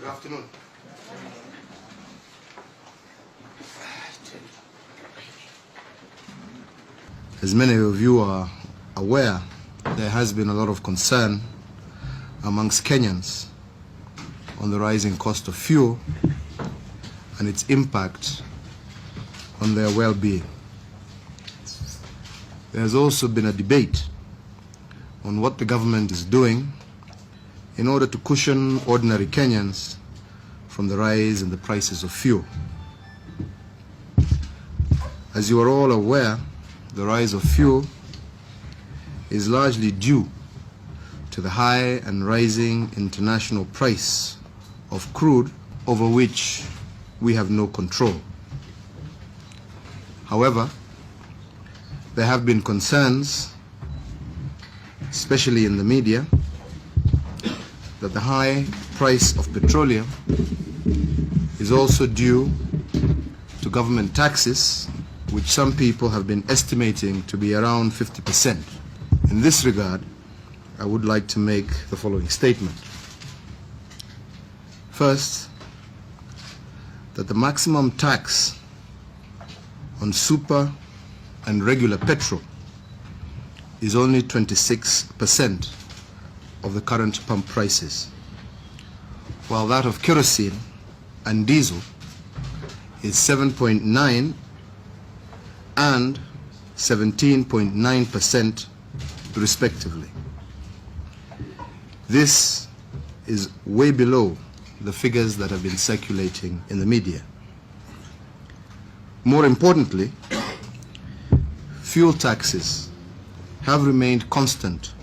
Good afternoon. As many of you are aware, there has been a lot of concern amongst Kenyans on the rising cost of fuel and its impact on their well-being. There has also been a debate on what the government is doing in order to cushion ordinary Kenyans from the rise in the prices of fuel. As you are all aware, the rise of fuel is largely due to the high and rising international price of crude over which we have no control. However, there have been concerns, especially in the media, that the high price of petroleum is also due to government taxes, which some people have been estimating to be around 50%. In this regard, I would like to make the following statement. First, that the maximum tax on super and regular petrol is only 26% of the current pump prices, while that of kerosene and diesel is 7.9 and 17.9% respectively. This is way below the figures that have been circulating in the media. More importantly, fuel taxes have remained constant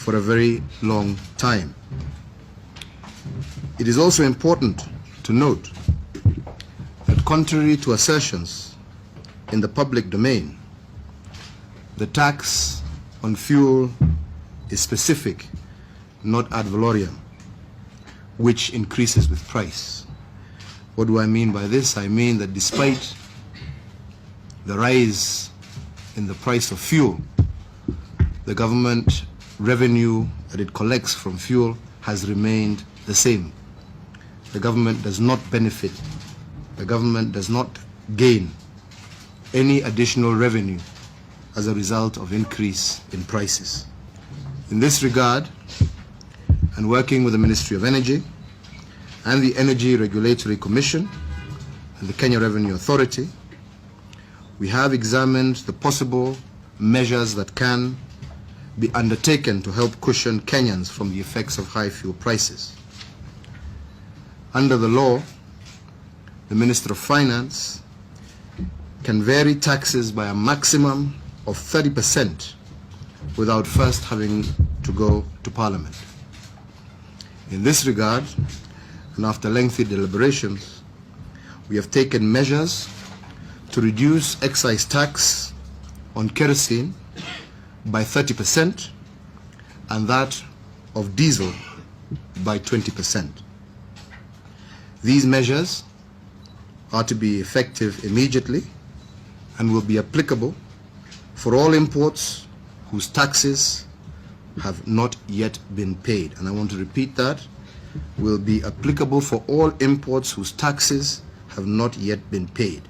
for a very long time. It is also important to note that contrary to assertions in the public domain, the tax on fuel is specific, not ad valorem, which increases with price. What do I mean by this? I mean that despite the rise in the price of fuel, the government revenue that it collects from fuel has remained the same. The government does not benefit, the government does not gain any additional revenue as a result of increase in prices. In this regard, and working with the Ministry of Energy and the Energy Regulatory Commission and the Kenya Revenue Authority, we have examined the possible measures that can be undertaken to help cushion Kenyans from the effects of high fuel prices. Under the law, the Minister of Finance can vary taxes by a maximum of 30% without first having to go to Parliament. In this regard, and after lengthy deliberations, we have taken measures to reduce excise tax on kerosene by 30% and that of diesel by 20%. These measures are to be effective immediately and will be applicable for all imports whose taxes have not yet been paid. And I want to repeat that, will be applicable for all imports whose taxes have not yet been paid.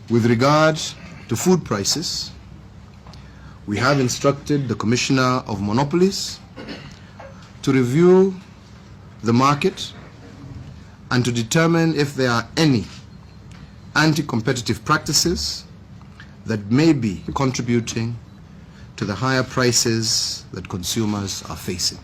With regard to food prices, we have instructed the Commissioner of Monopolies to review the market and to determine if there are any anti-competitive practices that may be contributing to the higher prices that consumers are facing.